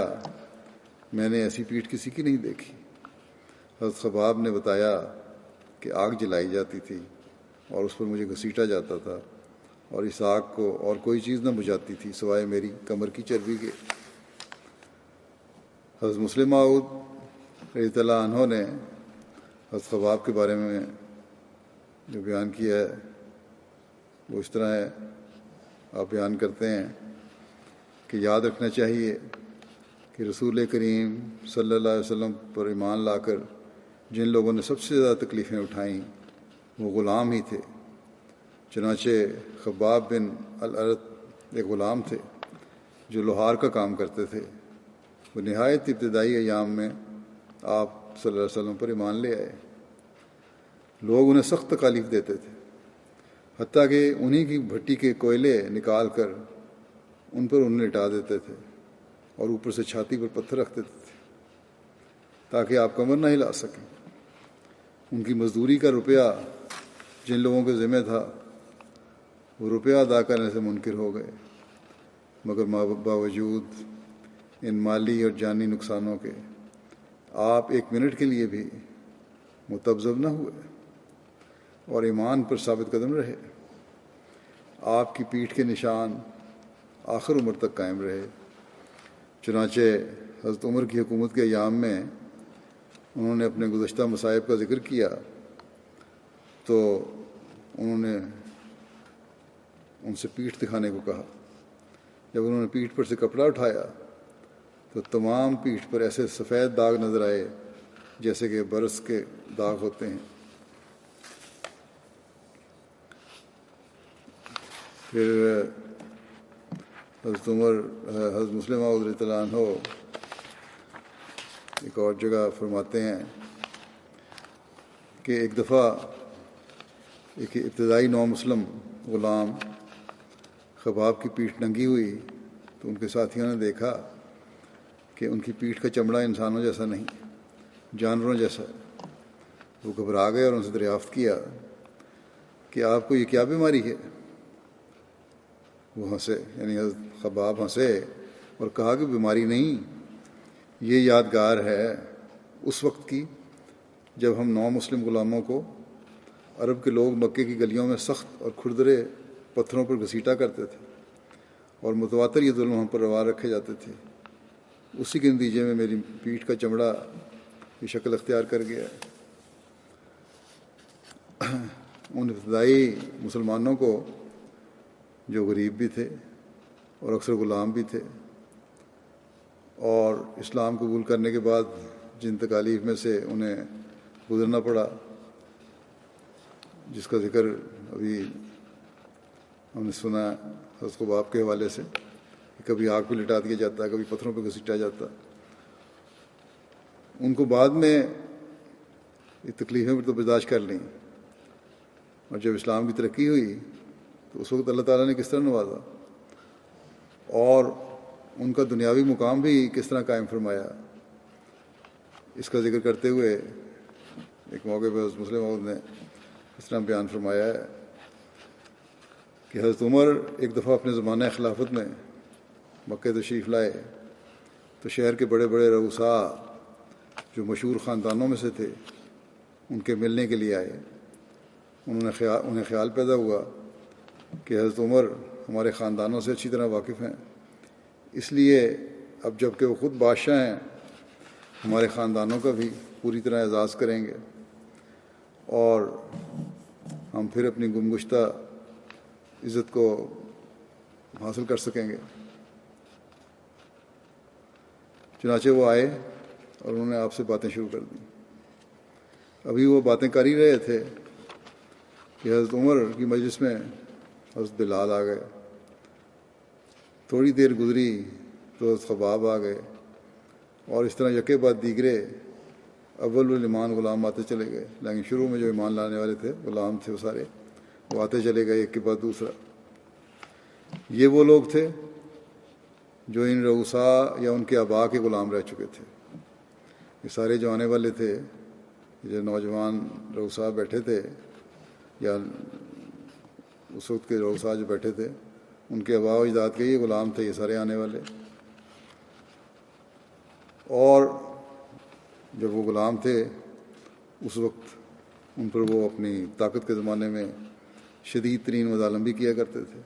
S1: میں نے ایسی پیٹھ کسی کی نہیں دیکھی۔ حضرت خباب نے بتایا کہ آگ جلائی جاتی تھی اور اس پر مجھے گھسیٹا جاتا تھا، اور اس آگ کو اور کوئی چیز نہ بجھاتی تھی سوائے میری کمر کی چربی کے۔ حضرت مسلم موعود رضی اللہ عنہ نے حضرت خباب کے بارے میں جو بیان کیا ہے وہ اس طرح ہے، آپ بیان کرتے ہیں کہ یاد رکھنا چاہیے کہ رسول کریم صلی اللہ علیہ وسلم پر ایمان لا کر جن لوگوں نے سب سے زیادہ تکلیفیں اٹھائیں وہ غلام ہی تھے۔ چنانچہ خباب بن الارت ایک غلام تھے جو لوہار کا کام کرتے تھے، وہ نہایت ابتدائی ایام میں آپ صلی اللہ علیہ وسلم پر ایمان لے آئے۔ لوگ انہیں سخت تکالیف دیتے تھے، حتیٰ کہ انہی کی بھٹی کے کوئلے نکال کر ان پر انہیں لٹا دیتے تھے اور اوپر سے چھاتی پر پتھر رکھ دیتے تھے تاکہ آپ کمر نہ ہلا سکیں۔ ان کی مزدوری کا روپیہ جن لوگوں کے ذمہ تھا وہ روپیہ ادا کرنے سے منکر ہو گئے، مگر باوجود ان مالی اور جانی نقصانوں کے آپ ایک منٹ کے لیے بھی متذبذب نہ ہوئے اور ایمان پر ثابت قدم رہے۔ آپ کی پیٹھ کے نشان آخر عمر تک قائم رہے۔ چنانچہ حضرت عمر کی حکومت کے ایام میں انہوں نے اپنے گزشتہ مصائب کا ذکر کیا تو انہوں نے ان سے پیٹھ دکھانے کو کہا۔ جب انہوں نے پیٹھ پر سے کپڑا اٹھایا تو تمام پیٹھ پر ایسے سفید داغ نظر آئے جیسے کہ برس کے داغ ہوتے ہیں۔ پھر حضرت مسلم موعود رضی اللہ عنہ ایک اور جگہ فرماتے ہیں کہ ایک دفعہ ایک ابتدائی نو مسلم غلام خباب کی پیٹھ ننگی ہوئی تو ان کے ساتھیوں نے دیکھا کہ ان کی پیٹھ کا چمڑا انسانوں جیسا نہیں، جانوروں جیسا ہے۔ وہ گھبرا گئے اور ان سے دریافت کیا کہ آپ کو یہ کیا بیماری ہے؟ وہ ہنسے، یعنی حضرت خباب ہنسے اور کہا کہ بیماری نہیں، یہ یادگار ہے اس وقت کی جب ہم 9 مسلم غلاموں کو عرب کے لوگ مکے کی گلیوں میں سخت اور کھردرے پتھروں پر گھسیٹا کرتے تھے اور متواتر یہ ظلم ہم پر روا رکھے جاتے تھے، اسی کے نتیجے میں میری پیٹھ کا چمڑا یہ شکل اختیار کر گیا ہے۔ ان ابتدائی مسلمانوں کو جو غریب بھی تھے اور اکثر غلام بھی تھے اور اسلام قبول کرنے کے بعد جن تکالیف میں سے انہیں گزرنا پڑا، جس کا ذکر ابھی ہم نے سنا حضرت خباب کے حوالے سے، کہ کبھی آگ پہ لٹا دیا جاتا، کبھی پتھروں پہ گھسیٹا جاتا. ان کو بعد میں یہ تکلیفیں بھی تو برداشت کر لیں، اور جب اسلام کی ترقی ہوئی تو اس وقت اللہ تعالیٰ نے کس طرح نوازا اور ان کا دنیاوی مقام بھی کس طرح قائم فرمایا. اس کا ذکر کرتے ہوئے ایک موقع پہ حضرت مسلم موعود نے اس طرح بیان فرمایا ہے کہ حضرت عمر ایک دفعہ اپنے زمانہ خلافت میں مکہ تشریف لائے تو شہر کے بڑے بڑے رؤساء جو مشہور خاندانوں میں سے تھے ان کے ملنے کے لیے آئے. انہیں خیال پیدا ہوا کہ حضرت عمر ہمارے خاندانوں سے اچھی طرح واقف ہیں، اس لیے اب جب کہ وہ خود بادشاہ ہیں ہمارے خاندانوں کا بھی پوری طرح اعزاز کریں گے اور ہم پھر اپنی گمگشتہ عزت کو حاصل کر سکیں گے. چنانچہ وہ آئے اور انہوں نے آپ سے باتیں شروع کر دیں. ابھی وہ باتیں کر ہی رہے تھے کہ حضرت عمر کی مجلس میں حضرت بلال آ گئے. تھوڑی دیر گزری تو حضرت خباب آ گئے اور اس طرح یکے بعد دیگرے اول الایمان غلام آتے چلے گئے. لیکن شروع میں جو ایمان لانے والے تھے غلام تھے وہ سارے، وہ آتے چلے گئے ایک کے بعد دوسرا. یہ وہ لوگ تھے جو ان رؤساء یا ان کے آباء کے غلام رہ چکے تھے. یہ سارے جو آنے والے تھے، جو نوجوان رؤساء بیٹھے تھے یا اس وقت کے رؤساء جو بیٹھے تھے، ان کے آباء و اجداد کے یہ غلام تھے، یہ سارے آنے والے. اور جب وہ غلام تھے اس وقت ان پر وہ اپنی طاقت کے زمانے میں شدید ترین مظالم بھی کیا کرتے تھے.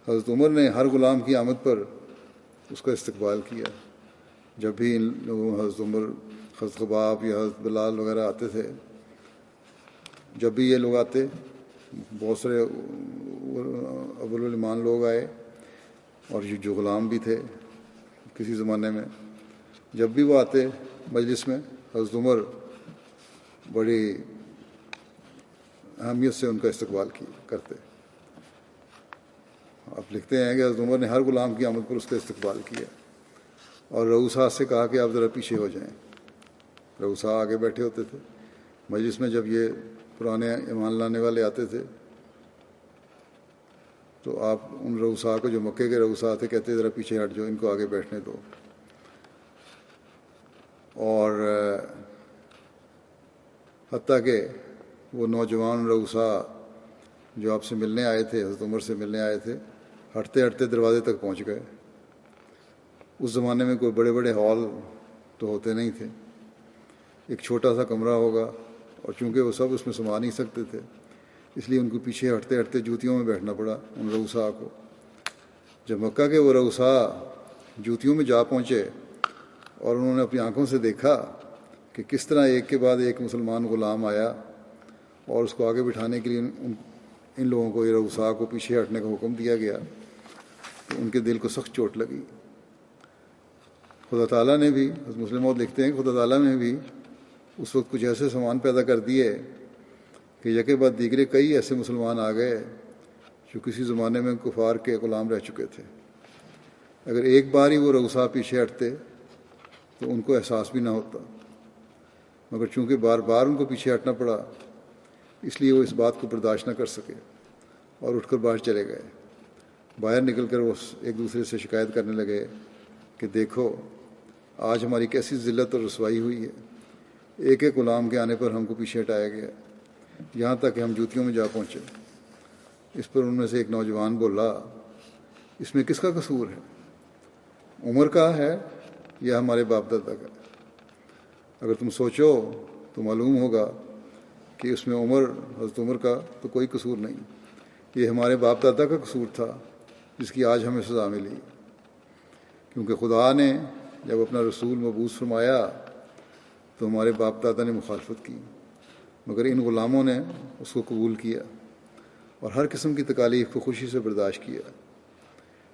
S1: حضرت عمر نے ہر غلام کی آمد پر اس کا استقبال کیا. جب بھی ان لوگوں حضرت عمر، حضرت خباب یا حضرت بلال وغیرہ آتے تھے، جب بھی یہ لوگ آتے، بہت سارے اول الایمان لوگ آئے اور جو غلام بھی تھے کسی زمانے میں، جب بھی وہ آتے مجلس میں حضرت عمر بڑی اہمیت سے ان کا استقبال کرتے. آپ لکھتے ہیں کہ حضرت عمر نے ہر غلام کی آمد پر اس کا استقبال کیا اور رؤساء سے کہا کہ آپ ذرا پیچھے ہو جائیں. رؤساء آگے بیٹھے ہوتے تھے مجلس میں. جب یہ پرانے ایمان لانے والے آتے تھے تو آپ ان رؤساء کو، جو مکے کے رؤساء تھے، کہتے ذرا پیچھے ہٹ جاؤ، ان کو آگے بیٹھنے دو. اور حتیٰ کہ وہ نوجوان رؤساء جو آپ سے ملنے آئے تھے، حضرت عمر سے ملنے آئے تھے، ہٹتے ہٹتے دروازے تک پہنچ گئے. اس زمانے میں کوئی بڑے بڑے ہال تو ہوتے نہیں تھے، ایک چھوٹا سا کمرہ ہوگا، اور چونکہ وہ سب اس میں سما نہیں سکتے تھے اس لیے ان کو پیچھے ہٹتے ہٹتے جوتیوں میں بیٹھنا پڑا ان رؤساء کو. جب مکہ کے وہ رؤساء جوتیوں میں جا پہنچے اور انہوں نے اپنی آنکھوں سے دیکھا کہ کس طرح ایک کے بعد ایک مسلمان غلام آیا اور اس کو آگے بٹھانے کے لیے ان لوگوں کو، یہ رؤساء کو، پیچھے ہٹنے کا حکم دیا گیا، تو ان کے دل کو سخت چوٹ لگی. خدا تعالیٰ نے بھی، حضرت مسلم موعود لکھتے ہیں، خدا تعالیٰ نے بھی اس وقت کچھ ایسے سامان پیدا کر دیے کہ یکے بعد دیگرے کئی ایسے مسلمان آ گئے جو کسی زمانے میں کفار کے غلام رہ چکے تھے. اگر ایک بار ہی وہ رؤساء پیچھے ہٹتے تو ان کو احساس بھی نہ ہوتا، مگر چونکہ بار بار ان کو پیچھے ہٹنا پڑا اس لیے وہ اس بات کو برداشت نہ کر سکے اور اٹھ کر باہر چلے گئے. باہر نکل کر وہ ایک دوسرے سے شکایت کرنے لگے کہ دیکھو آج ہماری کیسی ذلت اور رسوائی ہوئی ہے، ایک ایک غلام کے آنے پر ہم کو پیچھے ہٹایا گیا، یہاں تک کہ ہم جوتیوں میں جا پہنچے. اس پر ان میں سے ایک نوجوان بولا، اس میں کس کا قصور ہے، عمر کا ہے یا ہمارے باپ دادا کا؟ اگر تم سوچو تو معلوم ہوگا کہ اس میں حضرت عمر کا تو کوئی قصور نہیں، یہ ہمارے باپ دادا کا قصور تھا جس کی آج ہمیں سزا ملی. کیونکہ خدا نے جب اپنا رسول مبعوث فرمایا تو ہمارے باپ دادا نے مخالفت کی، مگر ان غلاموں نے اس کو قبول کیا اور ہر قسم کی تکالیف کو خوشی سے برداشت کیا.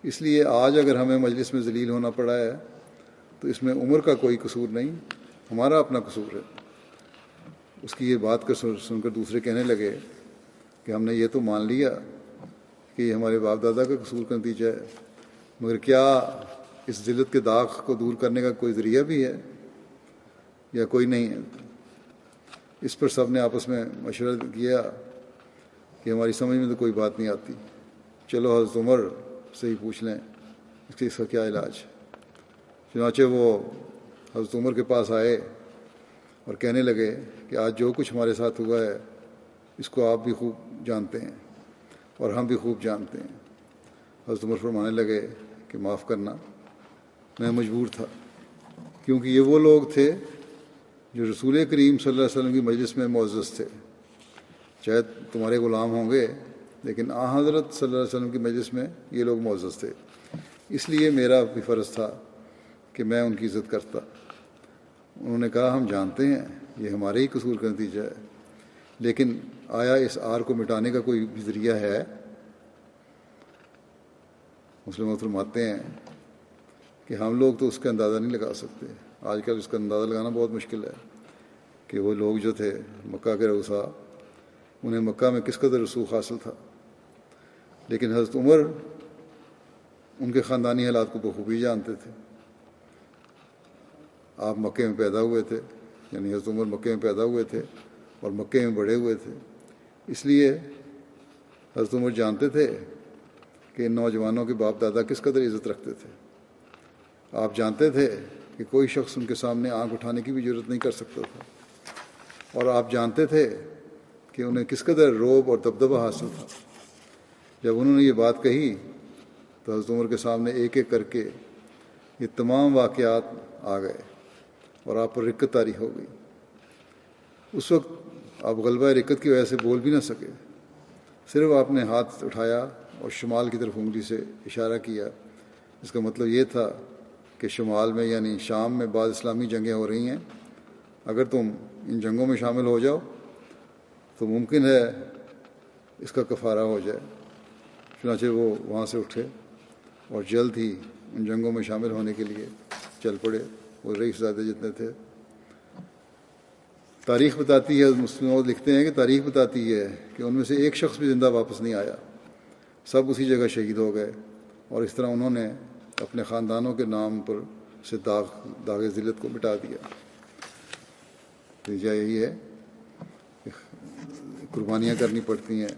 S1: اس لیے آج اگر ہمیں مجلس میں ذلیل ہونا پڑا ہے تو اس میں عمر کا کوئی قصور نہیں، ہمارا اپنا قصور ہے۔ اس کی یہ بات سن کر دوسرے کہنے لگے کہ ہم نے یہ تو مان لیا کہ یہ ہمارے باپ دادا کا قصور کا نتیجہ ہے، مگر کیا اس ذلت کے داغ کو دور کرنے کا کوئی ذریعہ بھی ہے یا کوئی نہیں ہے؟ اس پر سب نے آپس میں مشورہ کیا کہ ہماری سمجھ میں تو کوئی بات نہیں آتی، چلو حضرت عمر سے ہی پوچھ لیں اس کا کیا علاج ہے۔ چنانچہ وہ حضرت عمر کے پاس آئے اور کہنے لگے کہ آج جو کچھ ہمارے ساتھ ہوا ہے اس کو آپ بھی خوب جانتے ہیں اور ہم بھی خوب جانتے ہیں۔ حضرت عمر فرمانے لگے کہ معاف کرنا، میں مجبور تھا، کیونکہ یہ وہ لوگ تھے جو رسول کریم صلی اللہ علیہ وسلم کی مجلس میں معزز تھے، چاہے تمہارے غلام ہوں گے لیکن آن حضرت صلی اللہ علیہ وسلم کی مجلس میں یہ لوگ معزز تھے، اس لیے میرا بھی فرض تھا کہ میں ان کی عزت کرتا۔ انہوں نے کہا ہم جانتے ہیں یہ ہمارے ہی قصور کا نتیجہ ہے، لیکن آیا اس آر کو مٹانے کا کوئی ذریعہ ہے؟ مسلم فرماتے ہیں کہ ہم لوگ تو اس کا اندازہ نہیں لگا سکتے، آج کل اس کا اندازہ لگانا بہت مشکل ہے کہ وہ لوگ جو تھے مکہ کے رؤسا، انہیں مکہ میں کس قدر رسوخ حاصل تھا، لیکن حضرت عمر ان کے خاندانی حالات کو بخوبی جانتے تھے۔ آپ مکے میں پیدا ہوئے تھے، یعنی حضرت عمر مکے میں پیدا ہوئے تھے اور مکے میں بڑے ہوئے تھے، اس لیے حضرت عمر جانتے تھے کہ ان نوجوانوں کے باپ دادا کس قدر عزت رکھتے تھے۔ آپ جانتے تھے کہ کوئی شخص ان کے سامنے آنکھ اٹھانے کی بھی ضرورت نہیں کر سکتا تھا، اور آپ جانتے تھے کہ انہیں کس قدر رعب اور دبدبہ حاصل تھا۔ جب انہوں نے یہ بات کہی تو حضرت عمر کے سامنے ایک ایک کر کے یہ تمام واقعات آ گئے اور آپ پر رکت طاری ہو گئی۔ اس وقت آپ غلبہ رکت کی وجہ سے بول بھی نہ سکے، صرف آپ نے ہاتھ اٹھایا اور شمال کی طرف انگلی سے اشارہ کیا۔ اس کا مطلب یہ تھا کہ شمال میں یعنی شام میں بعض اسلامی جنگیں ہو رہی ہیں، اگر تم ان جنگوں میں شامل ہو جاؤ تو ممکن ہے اس کا کفارہ ہو جائے۔ چنانچہ وہ وہاں سے اٹھے اور جلد ہی ان جنگوں میں شامل ہونے کے لیے چل پڑے، وہ رئیس زادے جتنے تھے۔ تاریخ بتاتی ہے، مسلم لکھتے ہیں کہ تاریخ بتاتی ہے کہ ان میں سے ایک شخص بھی زندہ واپس نہیں آیا، سب اسی جگہ شہید ہو گئے، اور اس طرح انہوں نے اپنے خاندانوں کے نام پر سے داغ ذلت کو مٹا دیا۔ نتیجہ یہی ہے کہ قربانیاں کرنی پڑتی ہیں،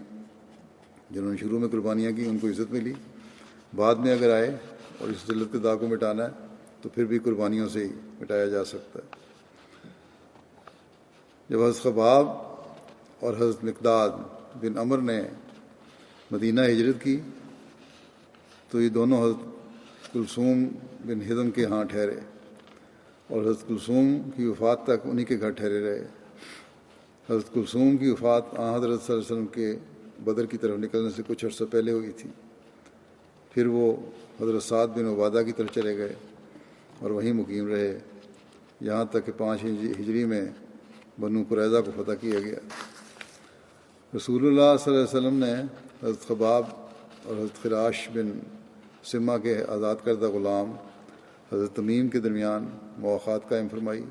S1: جنہوں نے شروع میں قربانیاں کی ان کو عزت ملی، بعد میں اگر آئے اور اس ذلت کے داغ کو مٹانا ہے تو پھر بھی قربانیوں سے ہی مٹایا جا سکتا ہے۔ جب حضرت خباب اور حضرت مقداد بن عمر نے مدینہ ہجرت کی تو یہ دونوں حضرت کلثوم بن ہضم کے ہاں ٹھہرے، اور حضرت کلثوم کی وفات تک انہی کے گھر ٹھہرے رہے۔ حضرت کلثوم کی وفات آن حضرت صلی اللہ علیہ وسلم کے بدر کی طرف نکلنے سے کچھ عرصہ پہلے ہوئی تھی، پھر وہ حضرت سعد بن عبادہ کی طرف چلے گئے اور وہیں مقیم رہے، یہاں تک کہ 5 ہجری میں بنو قریظہ کو فتح کیا گیا۔ رسول اللہ صلی اللہ علیہ وسلم نے حضرت خباب اور حضرت خراش بن سمہ کے آزاد کردہ غلام حضرت تمیم کے درمیان مواخات قائم فرمائی۔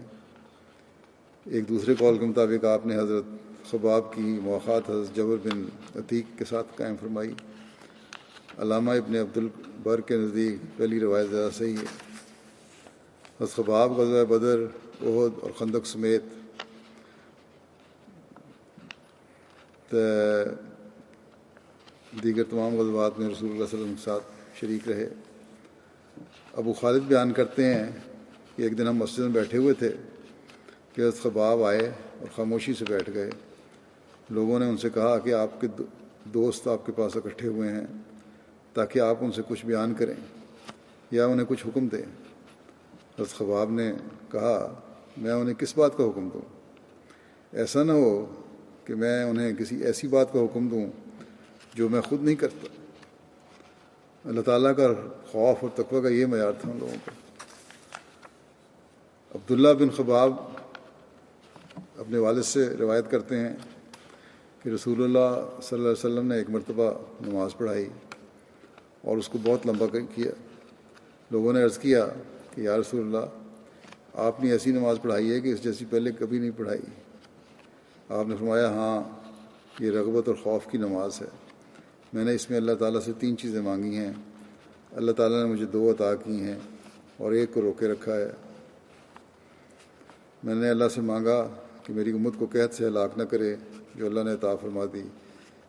S1: ایک دوسرے قول کے مطابق آپ نے حضرت خباب کی مواخات حضرت جبر بن عتیق کے ساتھ قائم فرمائی۔ علامہ ابن عبد البر کے نزدیک پہلی روایت زیادہ صحیح ہے۔ حضرت خباب غزوہ بدر، احد اور خندق سمیت دیگر تمام غزوات میں رسول اللہ صلی اللہ علیہ وسلم کے ساتھ شریک رہے۔ ابو خالد بیان کرتے ہیں کہ ایک دن ہم مسجد میں بیٹھے ہوئے تھے کہ حضرت خباب آئے اور خاموشی سے بیٹھ گئے۔ لوگوں نے ان سے کہا کہ آپ کے دوست آپ کے پاس اکٹھے ہوئے ہیں تاکہ آپ ان سے کچھ بیان کریں یا انہیں کچھ حکم دیں۔ حضرت خباب نے کہا میں انہیں کس بات کا حکم دوں؟ ایسا نہ ہو کہ میں انہیں کسی ایسی بات کا حکم دوں جو میں خود نہیں کرتا۔ اللہ تعالیٰ کا خوف اور تقوی کا یہ معیار تھا ان لوگوں کا۔ عبداللہ بن خباب اپنے والد سے روایت کرتے ہیں کہ رسول اللہ صلی اللہ علیہ وسلم نے ایک مرتبہ نماز پڑھائی اور اس کو بہت لمبا کیا۔ لوگوں نے عرض کیا کہ کہ یا رسول اللہ آپ نے ایسی نماز پڑھائی ہے کہ اس جیسی پہلے کبھی نہیں پڑھائی. آپ نے فرمایا ہاں یہ رغبت اور خوف کی نماز ہے. میں نے اس میں اللہ تعالیٰ سے 3 چیزیں مانگی ہیں. اللہ تعالیٰ نے مجھے 2 عطا کی ہیں اور 1 کو روکے رکھا ہے. میں نے اللہ سے مانگا کہ میری امت کو قحط سے ہلاک نہ کرے جو اللہ نے عطا فرما دی.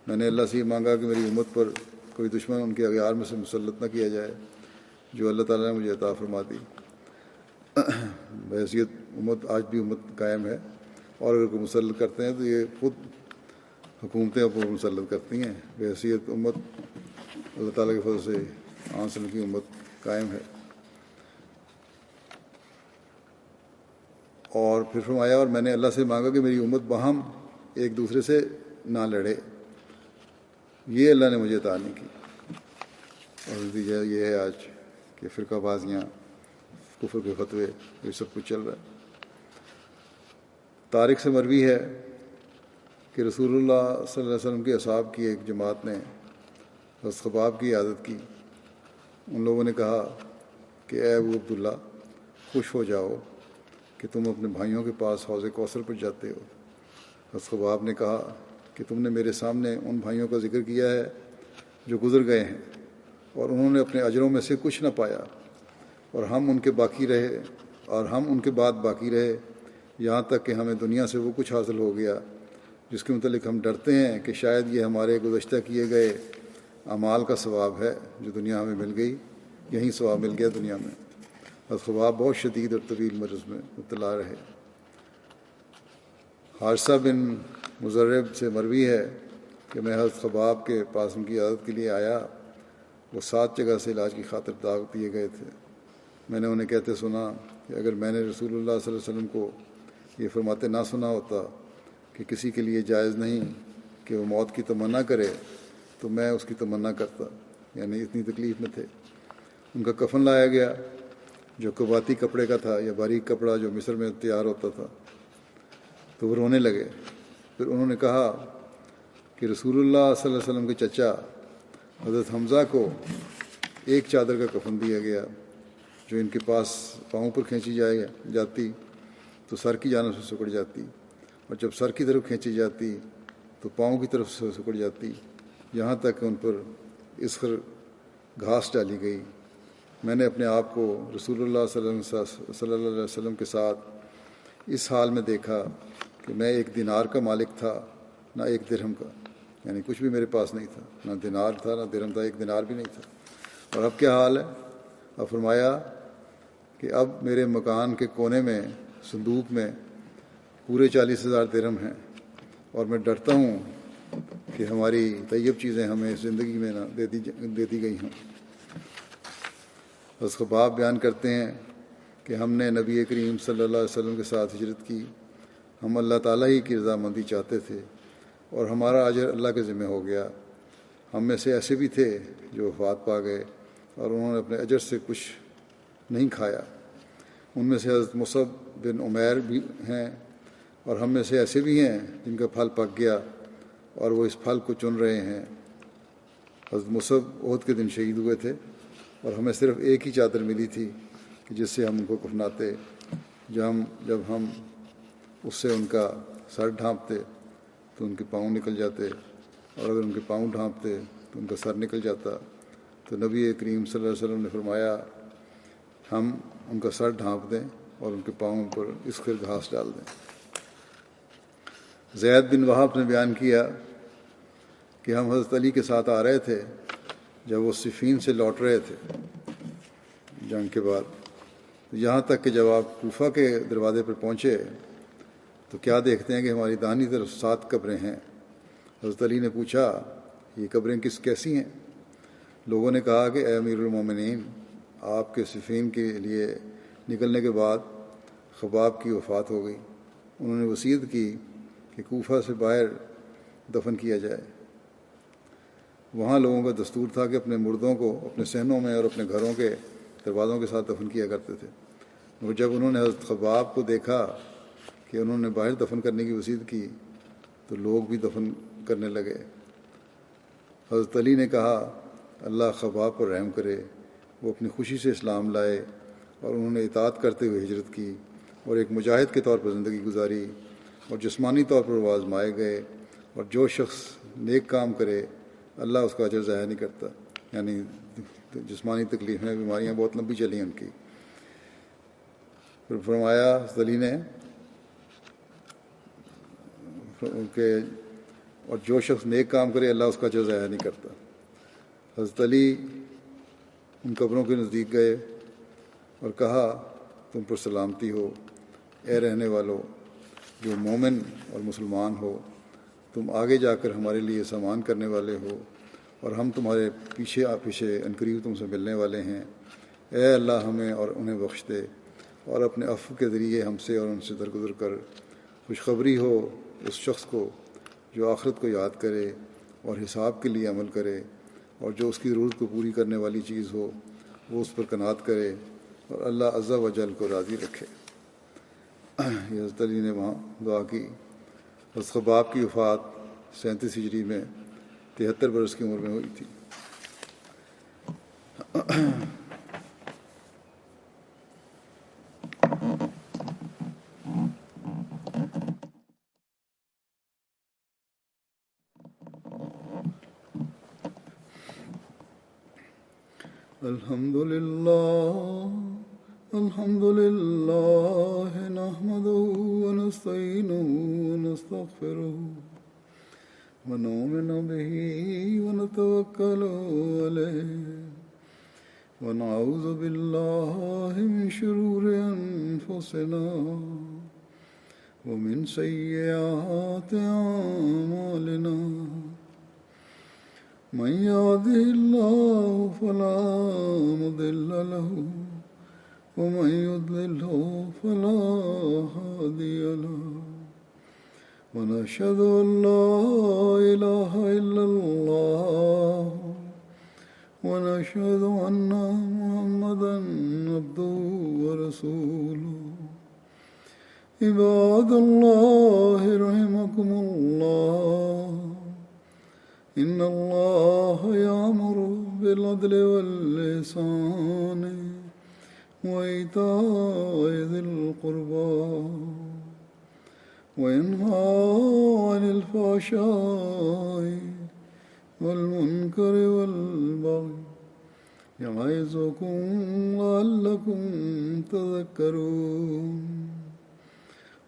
S1: میں نے اللہ سے یہ مانگا کہ میری امت پر کوئی دشمن ان کے اغیار میں سے مسلط نہ کیا جائے جو اللہ تعالیٰ نے مجھے عطا فرما دی. بحیثیت امت آج بھی امت قائم ہے، اور اگر کوئی مسلط کرتے ہیں تو یہ خود حکومتیں اوپر مسلط کرتی ہیں. بحیثیت امت اللہ تعالیٰ کے فضل سے آنسل کی امت قائم ہے. اور پھر فرمایا اور میں نے اللہ سے مانگا کہ میری امت باہم ایک دوسرے سے نہ لڑے. یہ اللہ نے مجھے عطا نہیں کی. اور نتیجہ یہ ہے آج کہ فرقہ بازیاں، کفر کے فتوے، یہ سب کچھ چل رہا ہے. طارق سے مروی ہے کہ رسول اللہ صلی اللہ علیہ وسلم کے اصحاب کی ایک جماعت نے حضرت خباب کی عادت کی. ان لوگوں نے کہا کہ اے ابو عبداللہ خوش ہو جاؤ کہ تم اپنے بھائیوں کے پاس حوض کوثر پر جاتے ہو. حضرت خباب نے کہا کہ تم نے میرے سامنے ان بھائیوں کا ذکر کیا ہے جو گزر گئے ہیں اور انہوں نے اپنے اجروں میں سے کچھ نہ پایا، اور ہم ان کے بعد باقی رہے یہاں تک کہ ہمیں دنیا سے وہ کچھ حاصل ہو گیا جس کے متعلق ہم ڈرتے ہیں کہ شاید یہ ہمارے گزشتہ کیے گئے اعمال کا ثواب ہے جو دنیا ہمیں مل گئی، یہیں ثواب مل گیا دنیا میں. حضرت خباب بہت شدید اور طویل مرض میں مبتلا رہے. حارثہ بن مزرب سے مروی ہے کہ میں حضرت خباب کے پاس ان کی عادت کے لیے آیا. وہ 7 جگہ سے علاج کی خاطر دعوت دیے گئے تھے. میں نے انہیں کہتے سنا کہ اگر میں نے رسول اللہ صلی اللہ علیہ وسلم کو یہ فرماتے نہ سنا ہوتا کہ کسی کے لیے جائز نہیں کہ وہ موت کی تمنا کرے تو میں اس کی تمنا کرتا. یعنی اتنی تکلیف میں تھے. ان کا کفن لایا گیا جو قباتی کپڑے کا تھا یا باریک کپڑا جو مصر میں تیار ہوتا تھا، تو وہ رونے لگے. پھر انہوں نے کہا کہ رسول اللہ صلی اللہ علیہ وسلم کے چچا حضرت حمزہ کو ایک چادر کا کفن دیا گیا جو ان کے پاس پاؤں پر کھینچی جاتی تو سر کی جانب سے سکڑ جاتی، اور جب سر کی طرف کھینچی جاتی تو پاؤں کی طرف سے سکڑ جاتی، یہاں تک کہ ان پر اسخر گھاس ڈالی گئی. میں نے اپنے آپ کو رسول اللہ صلی اللہ علیہ وسلم کے ساتھ اس حال میں دیکھا کہ میں 1 دینار کا مالک تھا نہ 1 درہم کا. یعنی کچھ بھی میرے پاس نہیں تھا، نہ دینار تھا نہ درہم تھا، 1 دینار بھی نہیں تھا. اور اب کیا حال ہے؟ اب فرمایا کہ اب میرے مکان کے کونے میں صندوق میں پورے 40,000 درہم ہیں، اور میں ڈرتا ہوں کہ ہماری طیب چیزیں ہمیں زندگی میں نہ دے دی گئی ہوں. حضرت خباب بیان کرتے ہیں کہ ہم نے نبی کریم صلی اللہ علیہ وسلم کے ساتھ ہجرت کی. ہم اللہ تعالیٰ ہی کی رضامندی چاہتے تھے اور ہمارا اجر اللہ کے ذمہ ہو گیا. ہم میں سے ایسے بھی تھے جو وفات پا گئے اور انہوں نے اپنے اجر سے کچھ نہیں کھایا. ان میں سے حضرت مصعب بن عمیر بھی ہیں، اور ہم میں سے ایسے بھی ہیں جن کا پھل پک گیا اور وہ اس پھل کو چن رہے ہیں. حضرت مصعب احد کے دن شہید ہوئے تھے اور ہمیں صرف ایک ہی چادر ملی تھی کہ جس سے ہم ان کو کفناتے. جب ہم اس سے ان کا سر ڈھانپتے تو ان کے پاؤں نکل جاتے، اور اگر ان کے پاؤں ڈھانپتے تو ان کا سر نکل جاتا. تو نبی کریم صلی اللہ علیہ وسلم نے فرمایا ہم ان کا سر ڈھانپ دیں اور ان کے پاؤں پر اسخر گھاس ڈال دیں. زید بن وہب نے بیان کیا کہ ہم حضرت علی کے ساتھ آ رہے تھے جب وہ صفین سے لوٹ رہے تھے جنگ کے بعد، یہاں تک کہ جب آپ کوفہ کے دروازے پر پہنچے تو کیا دیکھتے ہیں کہ ہماری داہنی طرف 7 قبریں ہیں. حضرت علی نے پوچھا یہ قبریں کیسی ہیں؟ لوگوں نے کہا کہ اے امیر المومنین، آپ کے صفین کے لیے نکلنے کے بعد خباب کی وفات ہو گئی. انہوں نے وصیت کی کہ کوفہ سے باہر دفن کیا جائے. وہاں لوگوں کا دستور تھا کہ اپنے مردوں کو اپنے صحنوں میں اور اپنے گھروں کے دروازوں کے ساتھ دفن کیا کرتے تھے. اور جب انہوں نے حضرت خباب کو دیکھا کہ انہوں نے باہر دفن کرنے کی وصیت کی تو لوگ بھی دفن کرنے لگے. حضرت علی نے کہا اللہ خباب پر رحم کرے، وہ اپنی خوشی سے اسلام لائے اور انہوں نے اطاعت کرتے ہوئے ہجرت کی اور ایک مجاہد کے طور پر زندگی گزاری اور جسمانی طور پر وہ آزمائے گئے، اور جو شخص نیک کام کرے اللہ اس کا اجر ضائع نہیں کرتا. یعنی جسمانی تکلیفیں، بیماریاں بہت لمبی چلیں ان کی. پھر فرمایا حضرت علی نے کہ اور جو شخص نیک کام کرے اللہ اس کا اجر ضائع نہیں کرتا. حضرت علی ان قبروں کے نزدیک گئے اور کہا تم پر سلامتی ہو اے رہنے والو جو مومن اور مسلمان ہو، تم آگے جا کر ہمارے لیے سامان کرنے والے ہو اور ہم تمہارے پیچھے عنقریب تم سے ملنے والے ہیں. اے اللہ ہمیں اور انہیں بخش دے اور اپنے عفو کے ذریعے ہم سے اور ان سے درگزر کر خوشخبری ہو اس شخص کو جو آخرت کو یاد کرے اور حساب کے لیے عمل کرے، اور جو اس کی ضرورت کو پوری کرنے والی چیز ہو وہ اس پر قناعت کرے اور اللہ عز و جل کو راضی رکھے. یہ حضرت علی نے وہاں دعا کی. حضرت خباب کی وفات 37 ہجری میں 73 برس کی عمر میں ہوئی تھی. الحمد لله نحمده ونستعينه ونستغفره ونؤمن به ونتوكل عليه ونعوذ بالله من شرور أنفسنا ومن سيئات أعمالنا. من يهده الله فلا مضل له ومن يضلله فلا هادي له. ونشهد أن لا إله إلا الله ونشهد أن محمدا عبده ورسوله. عباد الله رحمكم الله، إن الله يأمر بالعدل والإحسان وإيتاء ذي القربى وينهى عن الفحشاء والمنكر والبغي يعظكم لعلكم تذكرون.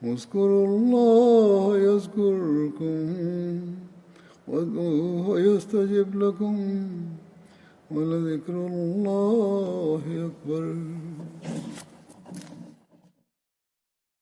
S1: اذكروا الله يذكركم وادعوه يستجب لكم ولذكر الله أكبر.